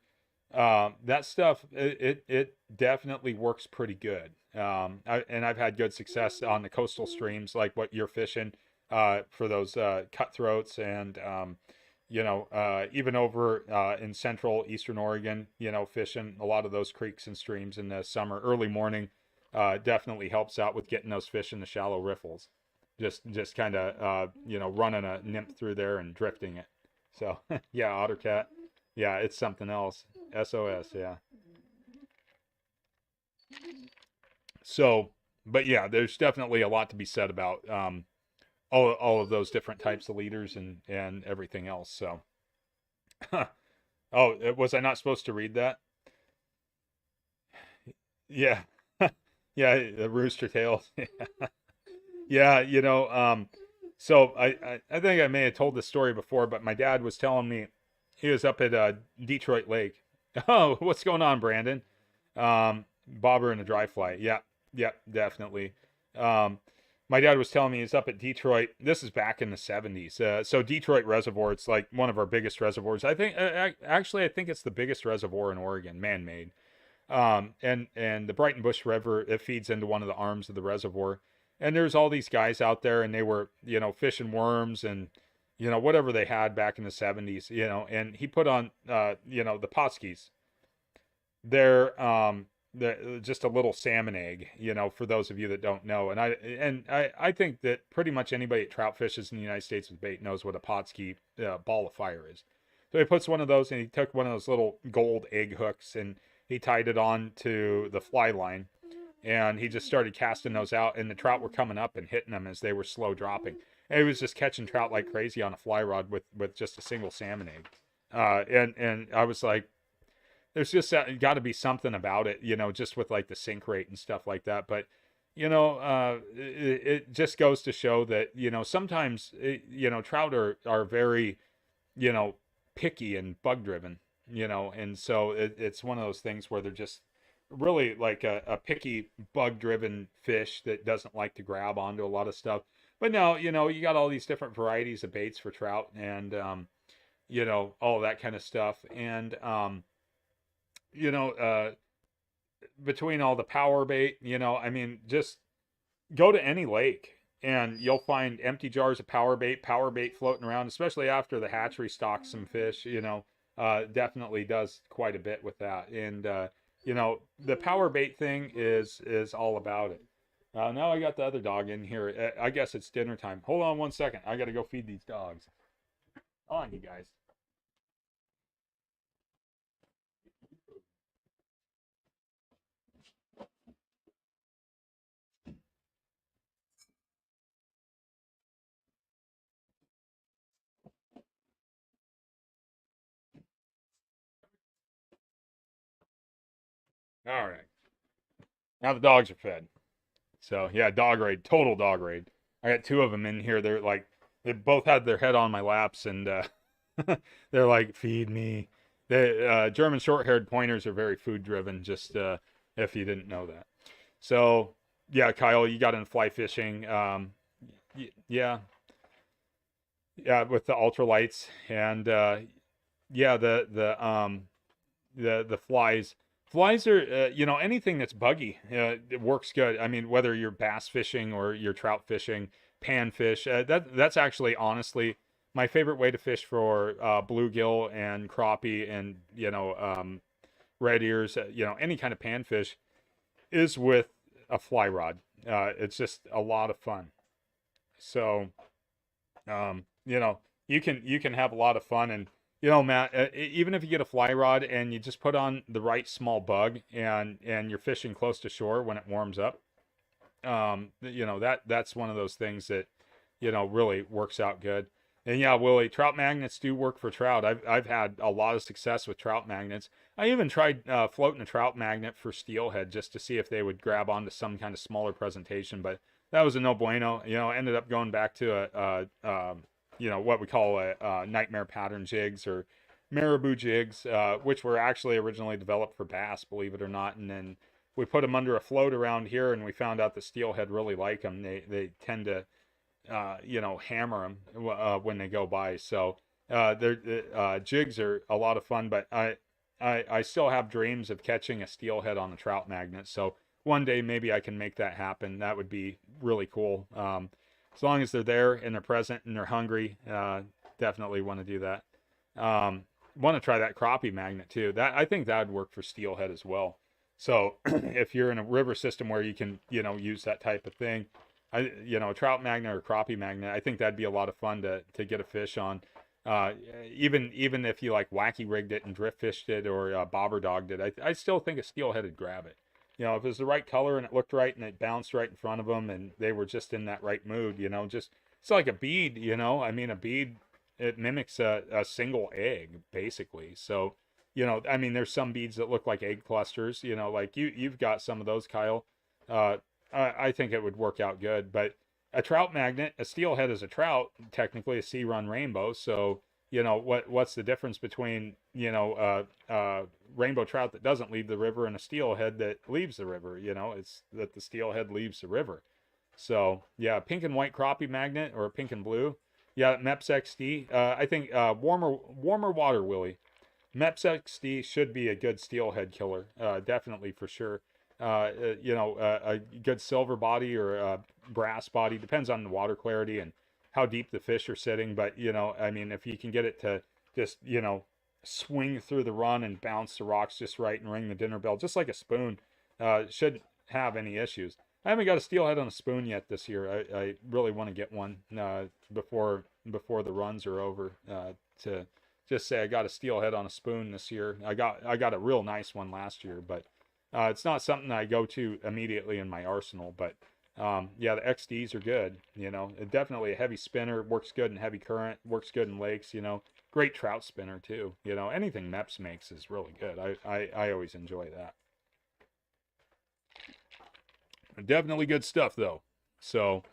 Speaker 1: that stuff, it definitely works pretty good. And I've had good success on the coastal streams like what you're fishing, for those cutthroats, and even over in central eastern Oregon, fishing a lot of those creeks and streams in the summer early morning, definitely helps out with getting those fish in the shallow riffles. Just kind of running a nymph through there and drifting it. So yeah, OtterCat, yeah, it's something else. SOS, yeah. So, but yeah, there's definitely a lot to be said about all of those different types of leaders and everything else. So, oh, was I not supposed to read that? Yeah, yeah, the rooster tails. Yeah, so I think I may have told this story before, but my dad was telling me he was up at Detroit Lake. Oh, what's going on, Brandon? Bobber and a dry fly. Yeah, yeah, definitely. Um, my dad was telling me he's up at Detroit. This is back in the 70s. So Detroit Reservoir, it's like one of our biggest reservoirs. I think actually I think it's the biggest reservoir in Oregon, man-made. And the Brighton Bush River, it feeds into one of the arms of the reservoir. And there's all these guys out there, and they were fishing worms and whatever they had back in the 70s. And he put on the Potskis. They're just a little salmon egg, for those of you that don't know. And I think that pretty much anybody that trout fishes in the United States with bait knows what a Potski ball of fire is. So he puts one of those, and he took one of those little gold egg hooks, and he tied it on to the fly line, and he just started casting those out, and the trout were coming up and hitting them as they were slow dropping. And he was just catching trout like crazy on a fly rod with just a single salmon egg. And I was like, there's just got to be something about it, just with like the sink rate and stuff like that. But it just goes to show that sometimes trout are very picky and bug driven, and so it's one of those things where they're just really like a picky bug driven fish that doesn't like to grab onto a lot of stuff. But now you got all these different varieties of baits for trout, and all that kind of stuff. And you know, uh, between all the power bait, I mean, just go to any lake and you'll find empty jars of power bait floating around, especially after the hatchery stocks some fish, definitely does quite a bit with that. And, the power bait thing is all about it. Now I got the other dog in here. I guess it's dinner time. Hold on 1 second. I got to go feed these dogs. On you guys. All right. Now the dogs are fed. So yeah, dog raid, total dog raid. I got two of them in here. They're like, they both had their head on my laps, and they're like, feed me. The German short-haired pointers are very food driven. Just if you didn't know that. So yeah, Kyle, you got into fly fishing. Yeah, yeah, with the ultralights, and yeah, the the flies. Flies are, anything that's buggy, it works good. I mean, whether you're bass fishing or you're trout fishing, panfish, that's actually honestly my favorite way to fish for bluegill and crappie and red ears. Any kind of panfish is with a fly rod. It's just a lot of fun. So, um, you know, you can have a lot of fun, and Matt, even if you get a fly rod and you just put on the right small bug and you're fishing close to shore when it warms up, that's one of those things that really works out good. And yeah, Willie, trout magnets do work for trout. I've had a lot of success with trout magnets. I even tried floating a trout magnet for steelhead just to see if they would grab onto some kind of smaller presentation, but that was a no bueno. Ended up going back to what we call a nightmare pattern jigs or marabou jigs, which were actually originally developed for bass, believe it or not. And then we put them under a float around here, and we found out the steelhead really like them. They tend to hammer them when they go by. So jigs are a lot of fun, but I still have dreams of catching a steelhead on a trout magnet. So one day maybe I can make that happen. That would be really cool. As long as they're there and they're present and they're hungry, definitely want to do that. Want to try that crappie magnet too. I think that would work for steelhead as well. So if you're in a river system where you can, use that type of thing, a trout magnet or crappie magnet, I think that'd be a lot of fun to get a fish on. Even if you like wacky rigged it and drift fished it or bobber dogged it, I still think a steelhead would grab it. If it was the right color and it looked right and it bounced right in front of them and they were just in that right mood, just it's like a bead, I mean, a bead, it mimics a single egg basically. So, there's some beads that look like egg clusters, like you've got some of those, Kyle. I think it would work out good, but a trout magnet, a steelhead is a trout, technically a sea run rainbow. So, what's the difference between, rainbow trout that doesn't leave the river and a steelhead that leaves the river? It's that the steelhead leaves the river. So yeah, pink and white crappie magnet or pink and blue. Yeah, Mepps XD. I think warmer water, Willie. Mepps XD should be a good steelhead killer. Definitely for sure. A good silver body or a brass body depends on the water clarity and how deep the fish are sitting. But if you can get it to just swing through the run and bounce the rocks just right and ring the dinner bell just like a spoon, shouldn't have any issues. I haven't got a steelhead on a spoon yet this year. I really want to get one before the runs are over, to just say I got a steelhead on a spoon this year. I got a real nice one last year, but it's not something I go to immediately in my arsenal. But yeah, the XDs are good. Definitely a heavy spinner, works good in heavy current, works good in lakes. Great trout spinner too. Anything Mepps makes is really good. I always enjoy that. Definitely good stuff though. So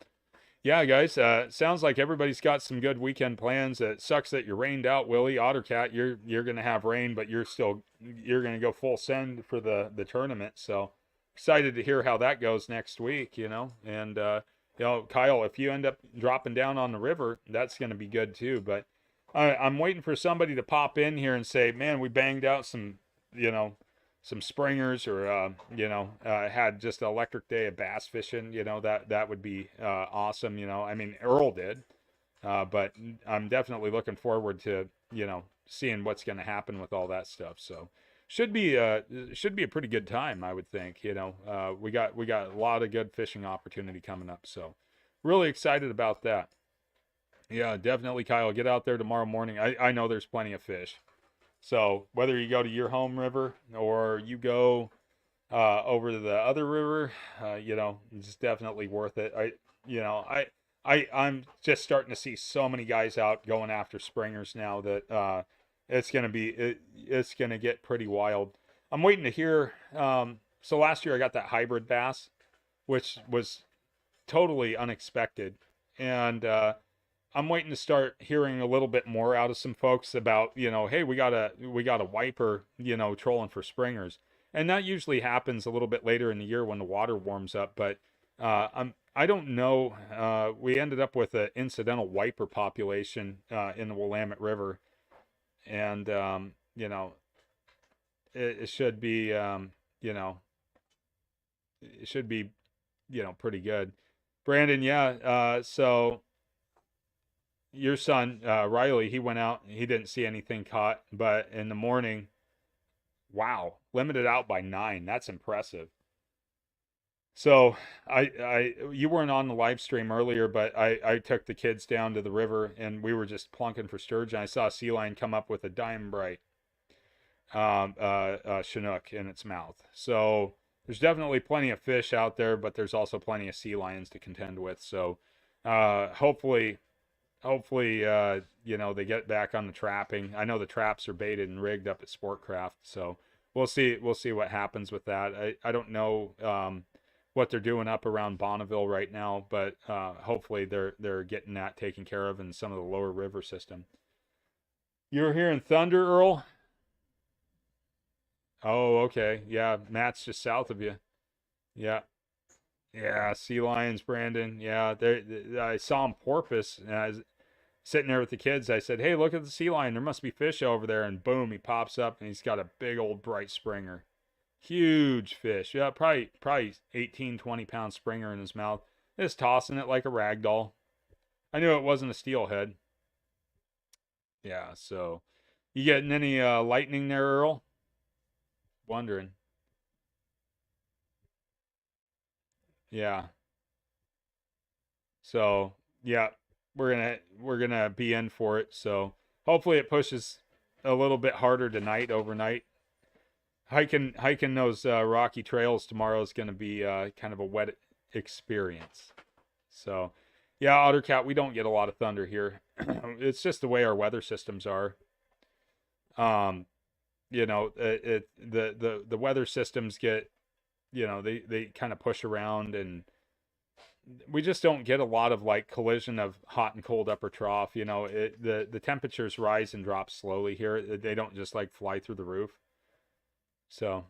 Speaker 1: yeah, guys, sounds like everybody's got some good weekend plans. It sucks that you're rained out, Willie. Ottercat, you're gonna have rain, but you're gonna go full send for the tournament. So excited to hear how that goes next week. And Kyle, if you end up dropping down on the river, that's gonna be good too. But I'm waiting for somebody to pop in here and say, man, we banged out some springers, or had just an electric day of bass fishing. That would be awesome. Earl did, but I'm definitely looking forward to seeing what's going to happen with all that stuff. So should be a pretty good time, I would think. We got a lot of good fishing opportunity coming up, so really excited about that. Yeah, definitely, Kyle, get out there tomorrow morning. I know there's plenty of fish. So whether you go to your home river or you go over to the other river, it's definitely worth it. I'm just starting to see so many guys out going after springers now that it's gonna get pretty wild. I'm waiting to hear. So last year I got that hybrid bass, which was totally unexpected, and I'm waiting to start hearing a little bit more out of some folks about, hey, we got a wiper, trolling for springers. And that usually happens a little bit later in the year when the water warms up. But I don't know. We ended up with an incidental wiper population in the Willamette River. And, it should be, you know, it should be, pretty good. Brandon, yeah. So your son, Riley, he went out, he didn't see anything caught, but in the morning, wow, limited out by 9. That's impressive. So you weren't on the live stream earlier, but I took the kids down to the river and we were just plunking for sturgeon. I saw a sea lion come up with a Diamond Bright Chinook in its mouth. So there's definitely plenty of fish out there, but there's also plenty of sea lions to contend with. So hopefully, they get back on the trapping. I know the traps are baited and rigged up at Sportcraft, so we'll see what happens with that. I don't know what they're doing up around Bonneville right now, but hopefully they're getting that taken care of in some of the lower river system. You're hearing thunder, Earl? Oh, okay. Yeah, Matt's just south of you. Yeah. Yeah, sea lions, Brandon. Yeah, I saw him porpoise, and I was sitting there with the kids. I said, "Hey, look at the sea lion. There must be fish over there." And boom, he pops up, and he's got a big old bright springer, huge fish. Yeah, probably 18, 20 pound springer in his mouth. Just tossing it like a rag doll. I knew it wasn't a steelhead. Yeah. So, you getting any lightning there, Earl? Wondering. Yeah. So yeah, we're gonna be in for it. So hopefully it pushes a little bit harder tonight, overnight. Hiking those rocky trails tomorrow is gonna be kind of a wet experience. So yeah, Ottercat, we don't get a lot of thunder here. It's just the way our weather systems are. Um, the weather systems get, they kind of push around, and we just don't get a lot of like collision of hot and cold upper trough. The temperatures rise and drop slowly here. They don't just like fly through the roof. So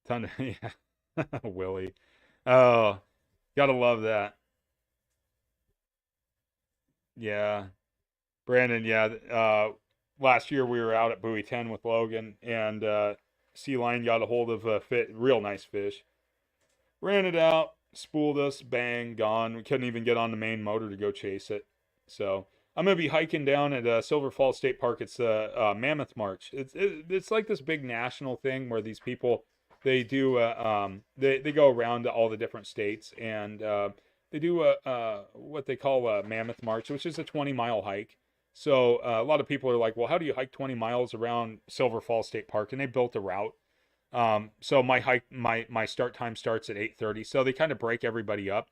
Speaker 1: thunder, yeah. Willie, oh, gotta love that. Yeah, Brandon, yeah. Last year we were out at Buoy 10 with Logan, and sea lion got a hold of a real nice fish, ran it out, spooled us, bang, gone. We couldn't even get on the main motor to go chase it. So I'm gonna be hiking down at Silver Falls State Park. It's the Mammoth March. It's like this big national thing where these people, they do they go around to all the different states, and they do what they call a Mammoth March, which is a 20-mile hike. So a lot of people are like, well, how do you hike 20 miles around Silver Falls State Park? And they built a route. So my start time starts at 8:30. So they kind of break everybody up,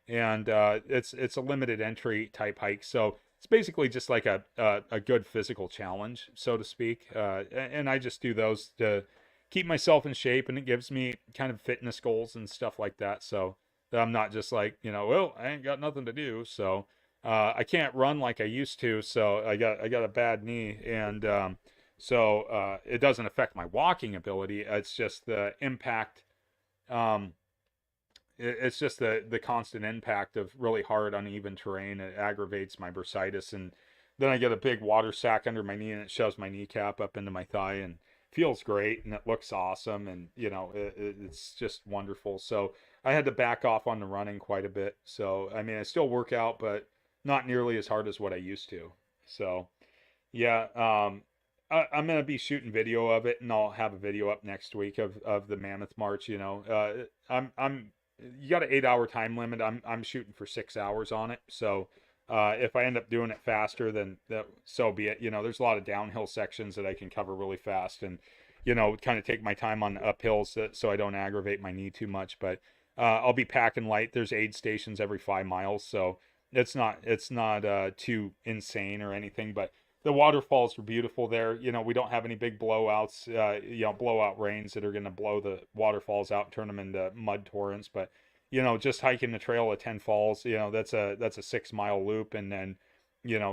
Speaker 1: and it's a limited entry type hike. So it's basically just like a good physical challenge, so to speak. And I just do those to keep myself in shape, and it gives me kind of fitness goals and stuff like that. So that I'm not just like, well, I ain't got nothing to do. So I can't run like I used to. So I got a bad knee, and so it doesn't affect my walking ability. It's just the impact. It's just the constant impact of really hard, uneven terrain. It aggravates my bursitis, and then I get a big water sac under my knee, and it shoves my kneecap up into my thigh, and feels great, and it looks awesome, and it's just wonderful. So I had to back off on the running quite a bit. So I mean, I still work out, but not nearly as hard as what I used to. So yeah, I'm gonna be shooting video of it, and I'll have a video up next week of the Mammoth March. I'm you got an 8 hour time limit. I'm shooting for 6 hours on it. So if I end up doing it faster, then so be it. There's a lot of downhill sections that I can cover really fast, and kind of take my time on the uphills so I don't aggravate my knee too much. But I'll be packing light. There's aid stations every 5 miles, so it's not too insane or anything. But the waterfalls are beautiful there. We don't have any big blowouts, blowout rains that are going to blow the waterfalls out and turn them into mud torrents. But, just hiking the trail at 10 Falls, that's a 6 mile loop. And then,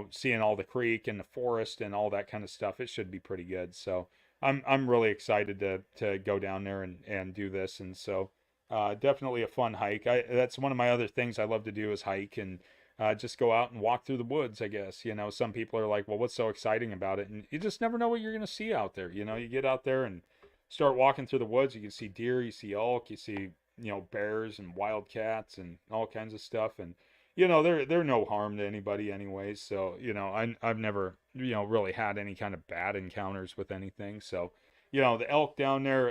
Speaker 1: seeing all the creek and the forest and all that kind of stuff, it should be pretty good. So I'm really excited to go down there and do this. And so definitely a fun hike. That's one of my other things I love to do is hike. And just go out and walk through the woods, I guess. You know, some people are like, well, what's so exciting about it? And you just never know what you're going to see out there. You know, you get out there and start walking through the woods, you can see deer, you see elk, you see, you know, bears and wildcats and all kinds of stuff. And, you know, they're no harm to anybody anyways. So, you know, I've never, you know, really had any kind of bad encounters with anything. So, you know, the elk down there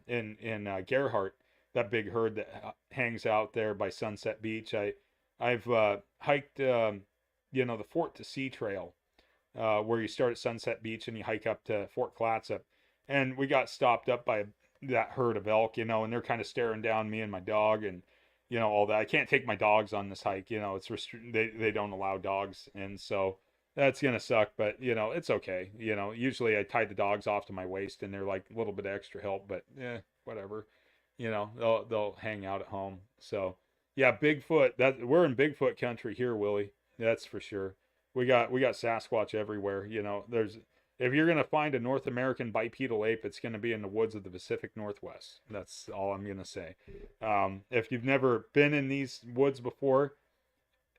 Speaker 1: in Gerhardt, that big herd that hangs out there by Sunset Beach. I've hiked, you know, the Fort to Sea Trail, where you start at Sunset Beach and you hike up to Fort Clatsop, and we got stopped up by that herd of elk, you know, and they're kind of staring down me and my dog, and you know all that. I can't take my dogs on this hike, you know, it's they don't allow dogs, and so that's gonna suck, but you know it's okay. You know, usually I tie the dogs off to my waist, and they're like a little bit of extra help, but whatever. You know, they'll hang out at home. So yeah, Bigfoot. That we're in Bigfoot country here, Willie. That's for sure. We got Sasquatch everywhere. You know, there's if you're gonna find a North American bipedal ape, it's gonna be in the woods of the Pacific Northwest. That's all I'm gonna say. If you've never been in these woods before,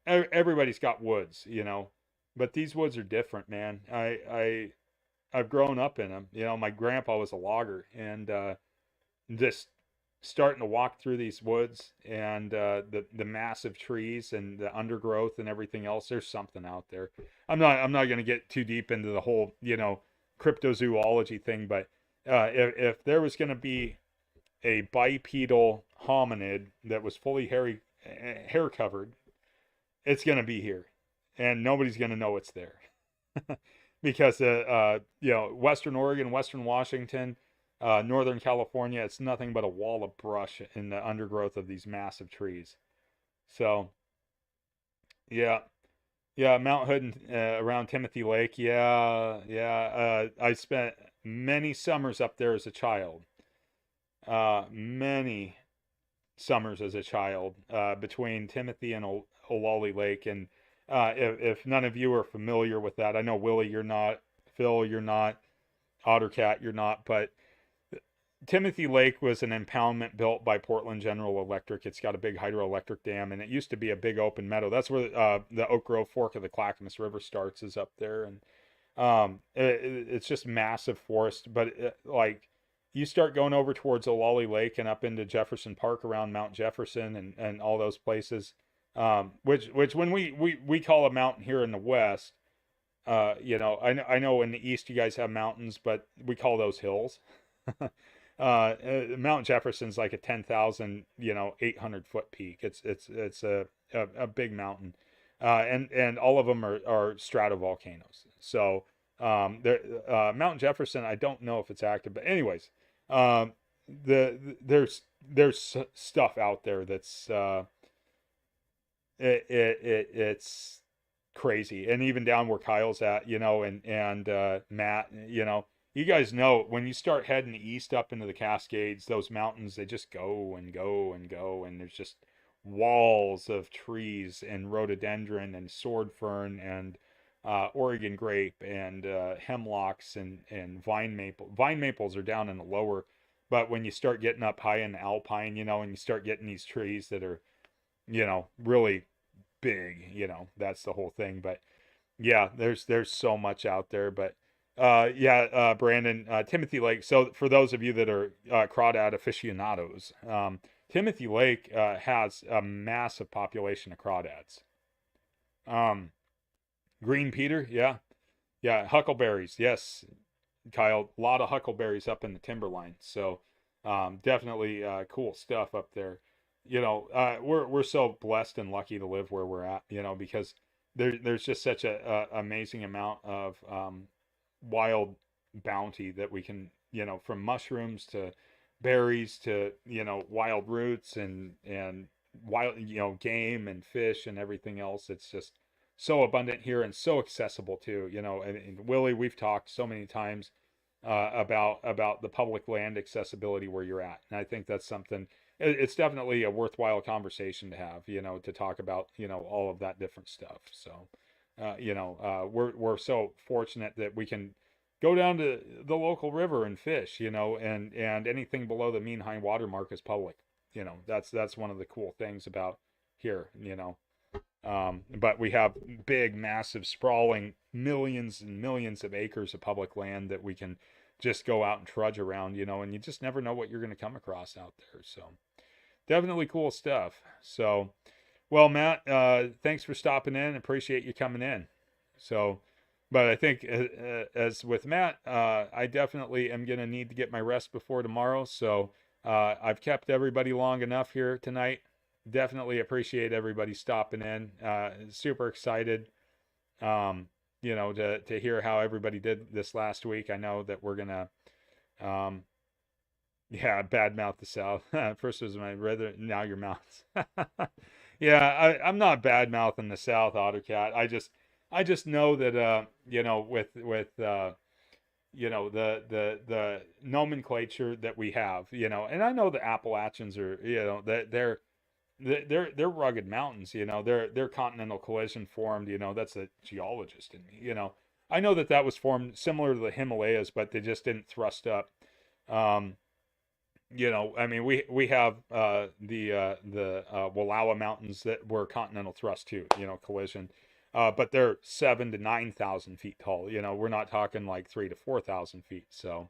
Speaker 1: everybody's got woods, you know, but these woods are different, man. I've grown up in them. You know, my grandpa was a logger, and just starting to walk through these woods and the massive trees and the undergrowth and everything else. There's something out there. I'm not going to get too deep into the whole, you know, cryptozoology thing, but if there was going to be a bipedal hominid that was fully hair covered, it's going to be here, and nobody's going to know it's there. Because you know, Western Oregon, Western Washington, Northern California, it's nothing but a wall of brush in the undergrowth of these massive trees. So yeah, yeah, Mount Hood and, around Timothy Lake. Yeah, yeah. I spent many summers up there as a child. Many summers as a child, between Timothy and Olali Lake. And if none of you are familiar with that, I know Willie, you're not. Phil, you're not. Ottercat, you're not. But Timothy Lake was an impoundment built by Portland General Electric. It's got a big hydroelectric dam, and it used to be a big open meadow. That's where the Oak Grove Fork of the Clackamas River starts, is up there. And it's just massive forest. But like, you start going over towards Olali Lake and up into Jefferson Park around Mount Jefferson and all those places, which when we call a mountain here in the West, you know, I know in the East you guys have mountains, but we call those hills. Mount Jefferson's like a 10,000, you know, 800-foot peak. It's a big mountain, and all of them are stratovolcanoes. So Mount Jefferson, I don't know if it's active, but anyways, there's stuff out there that's it's crazy. And even down where Kyle's at, you know, and Matt, you know, you guys know when you start heading east up into the Cascades, those mountains, they just go and go and go, and there's just walls of trees and rhododendron and sword fern and Oregon grape and hemlocks and vine maple. Vine maples are down in the lower, but when you start getting up high in the alpine, you know, and you start getting these trees that are, you know, really big, you know, that's the whole thing. But yeah, there's so much out there. But yeah, Brandon, Timothy Lake. So for those of you that are crawdad aficionados, Timothy Lake has a massive population of crawdads. Green Peter, yeah, yeah, huckleberries, yes, Kyle, a lot of huckleberries up in the timberline. So definitely cool stuff up there. You know, we're so blessed and lucky to live where we're at. You know, because there's just such a amazing amount of wild bounty that we can, you know, from mushrooms to berries to, you know, wild roots and wild, you know, game and fish and everything else. It's just so abundant here and so accessible too, you know. And Willie, we've talked so many times about the public land accessibility where you're at, and I think that's something. It's definitely a worthwhile conversation to have, you know, to talk about, you know, all of that different stuff. So, you know, we're so fortunate that we can go down to the local river and fish, you know, and anything below the mean high water mark is public. You know, that's one of the cool things about here, you know. But we have big, massive, sprawling millions and millions of acres of public land that we can just go out and trudge around, you know, and you just never know what you're going to come across out there. So definitely cool stuff. So, well, Matt, thanks for stopping in. Appreciate you coming in. So, but I think as with Matt, I definitely am going to need to get my rest before tomorrow. So I've kept everybody long enough here tonight. Definitely appreciate everybody stopping in. Super excited, you know, to hear how everybody did this last week. I know that we're gonna, yeah, badmouth the South. First was my brother, now your mouth. Yeah, I'm not badmouthing the South, AutoCat. I just know that, you know, with you know, the nomenclature that we have, you know, and I know the Appalachians are, you know, that they're rugged mountains, you know, they're continental collision formed, you know, that's a geologist in me, you know. I know that was formed similar to the Himalayas, but they just didn't thrust up. You know, I mean, we have the Wallowa Mountains that were continental thrust too, you know, collision. But they're 7,000 to 9,000 feet tall. You know, we're not talking like 3,000 to 4,000 feet. So,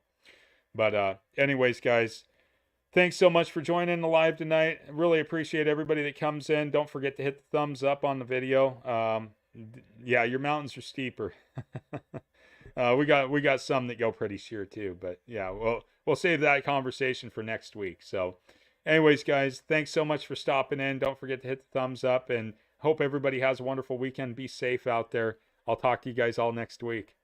Speaker 1: but anyways, guys, thanks so much for joining the live tonight. Really appreciate everybody that comes in. Don't forget to hit the thumbs up on the video. Yeah, your mountains are steeper. We got some that go pretty sheer too, but yeah, we'll save that conversation for next week. So, anyways, guys, thanks so much for stopping in. Don't forget to hit the thumbs up, and hope everybody has a wonderful weekend. Be safe out there. I'll talk to you guys all next week.